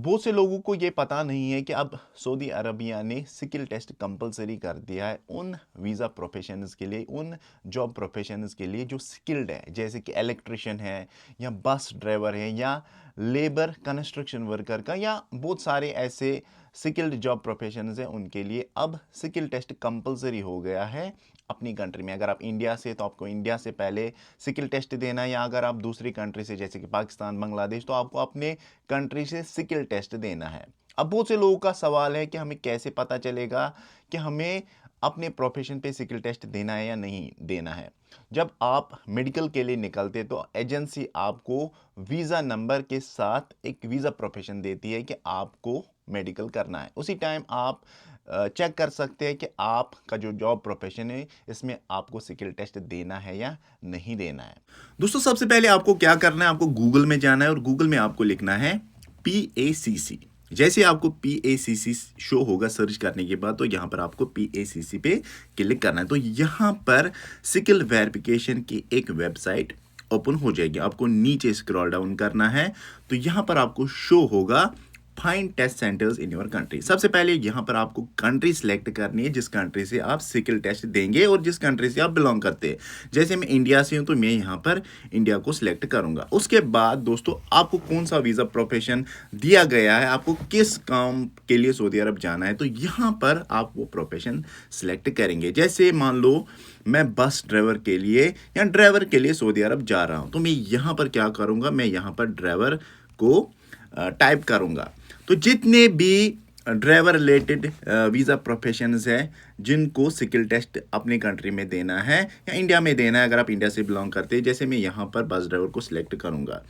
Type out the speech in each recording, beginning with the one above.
बहुत से लोगों को ये पता नहीं है कि अब सऊदी अरबिया ने स्किल टेस्ट कंपलसरी कर दिया है उन वीज़ा प्रोफेशनल्स के लिए, उन जॉब प्रोफेशनल्स के लिए जो स्किल्ड है, जैसे कि इलेक्ट्रिशियन है या बस ड्राइवर है या लेबर कंस्ट्रक्शन वर्कर का, या बहुत सारे ऐसे स्किल्ड जॉब प्रोफेशनल्स हैं उनके लिए अब स्किल टेस्ट कंपलसरी हो गया है अपनी कंट्री में। अगर आप इंडिया से, तो आपको इंडिया से पहले स्किल टेस्ट देना है, या अगर आप दूसरी कंट्री से जैसे कि पाकिस्तान, बांग्लादेश, तो आपको अपने कंट्री से स्किल टेस्ट देना है। अब बहुत से लोगों का सवाल है कि हमें कैसे पता चलेगा कि हमें अपने प्रोफेशन पे स्किल टेस्ट देना है या नहीं देना है। जब आप मेडिकल के लिए निकलते तो एजेंसी आपको वीज़ा नंबर के साथ एक वीज़ा प्रोफेशन देती है कि आपको मेडिकल करना है। उसी टाइम आप चेक कर सकते हैं कि आपका जो जॉब प्रोफेशन है इसमें आपको स्किल टेस्ट देना है या नहीं देना है। दोस्तों, सबसे पहले आपको क्या करना है, आपको गूगल में जाना है और गूगल में आपको लिखना है PACC। जैसे आपको PACC शो होगा सर्च करने के बाद, तो यहाँ पर आपको PACC पे क्लिक करना है। तो यहाँ पर स्किल वेरिफिकेशन की एक वेबसाइट ओपन हो जाएगी। आपको नीचे स्क्रॉल डाउन करना है, तो यहाँ पर आपको शो होगा find test centres in your country. सबसे पहले यहाँ पर आपको कंट्री सिलेक्ट करनी है जिस कंट्री से आप स्किल टेस्ट देंगे और जिस कंट्री से आप बिलोंग करते हैं। जैसे मैं इंडिया से हूँ तो मैं यहाँ पर इंडिया को सिलेक्ट करूँगा। उसके बाद दोस्तों, आपको कौन सा वीज़ा प्रोफेशन दिया गया है, आपको किस काम के लिए सऊदी अरब जाना है, तो यहाँ पर आप वो प्रोफेशन सिलेक्ट करेंगे। जैसे मान लो मैं बस ड्राइवर के लिए या ड्राइवर के लिए सऊदी अरब जा रहा हूँ, तो मैं यहाँ पर क्या करूँगा, मैं यहाँ पर ड्राइवर को टाइप करूँगा। तो जितने भी ड्राइवर रिलेटेड वीज़ा प्रोफेशंस है जिनको स्किल टेस्ट अपने कंट्री में देना है या इंडिया में देना है, अगर आप इंडिया से बिलोंग करते हैं, जैसे मैं यहाँ पर बस ड्राइवर को सिलेक्ट करूँगा।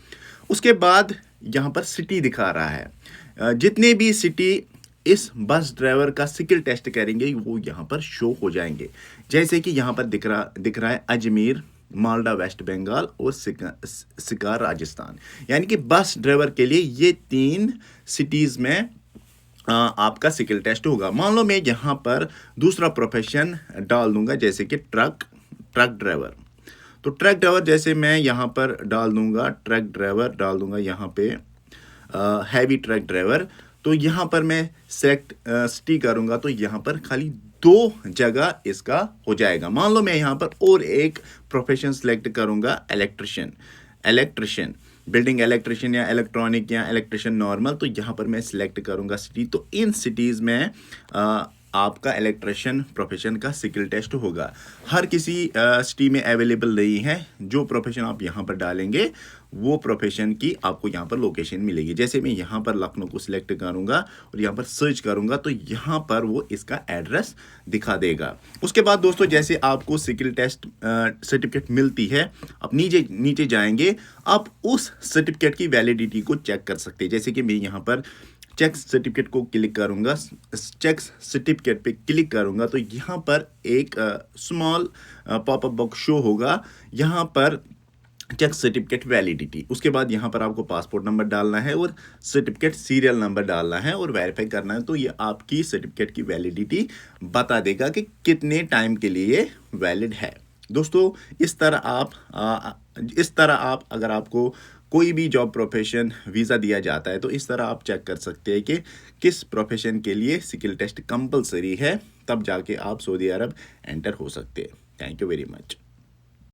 उसके बाद यहाँ पर सिटी दिखा रहा है, जितने भी सिटी इस बस ड्राइवर का स्किल टेस्ट करेंगे वो यहाँ पर शो हो जाएंगे। जैसे कि यहाँ पर दिख रहा है अजमेर, मालदा वेस्ट बंगाल और सिकार राजस्थान। यानी कि बस ड्राइवर के लिए ये 3 सिटीज़ में आपका स्किल टेस्ट होगा। मान लो मैं यहाँ पर दूसरा प्रोफेशन डाल दूंगा, जैसे कि ट्रक ड्राइवर। तो ट्रक ड्राइवर जैसे मैं यहाँ पर डाल दूंगा, ट्रक ड्राइवर डाल दूंगा यहाँ पे हैवी ट्रक ड्राइवर। तो यहाँ पर मैं सेलेक्ट सिटी करूँगा, तो यहाँ पर खाली 2 जगह इसका हो जाएगा। मान लो मैं यहाँ पर और एक प्रोफेशन सेलेक्ट करूँगा, इलेक्ट्रिशियन, बिल्डिंग इलेक्ट्रिशियन या इलेक्ट्रॉनिक या इलेक्ट्रिशियन नॉर्मल। तो यहाँ पर मैं सिलेक्ट करूँगा सिटी। तो इन सिटीज़ में आपका इलेक्ट्रिशियन प्रोफेशन का स्किल टेस्ट होगा। हर किसी सिटी में अवेलेबल नहीं है। जो प्रोफेशन आप यहाँ पर डालेंगे वो प्रोफेशन की आपको यहाँ पर लोकेशन मिलेगी। जैसे मैं यहाँ पर लखनऊ को सिलेक्ट करूँगा और यहाँ पर सर्च करूँगा, तो यहाँ पर वो इसका एड्रेस दिखा देगा। उसके बाद दोस्तों, जैसे आपको स्किल टेस्ट सर्टिफिकेट मिलती है, आप नीचे जाएंगे, आप उस सर्टिफिकेट की वैलिडिटी को चेक कर सकते हैं। जैसे कि मैं यहाँ पर चेक सर्टिफिकेट को क्लिक करूंगा, चेक सर्टिफिकेट पे क्लिक करूंगा, तो यहाँ पर एक स्मॉल पॉपअप बॉक्स शो होगा, यहाँ पर चेक सर्टिफिकेट वैलिडिटी। उसके बाद यहाँ पर आपको पासपोर्ट नंबर डालना है और सर्टिफिकेट सीरियल नंबर डालना है और वेरीफाई करना है। तो ये आपकी सर्टिफिकेट की वैलिडिटी बता देगा कि कितने टाइम के लिए वैलिड है। दोस्तों, इस तरह आप अगर आपको कोई भी जॉब प्रोफेशन वीज़ा दिया जाता है, तो इस तरह आप चेक कर सकते हैं कि किस प्रोफेशन के लिए स्किल टेस्ट कंपलसरी है, तब जाके आप सऊदी अरब एंटर हो सकते हैं। Thank you very much.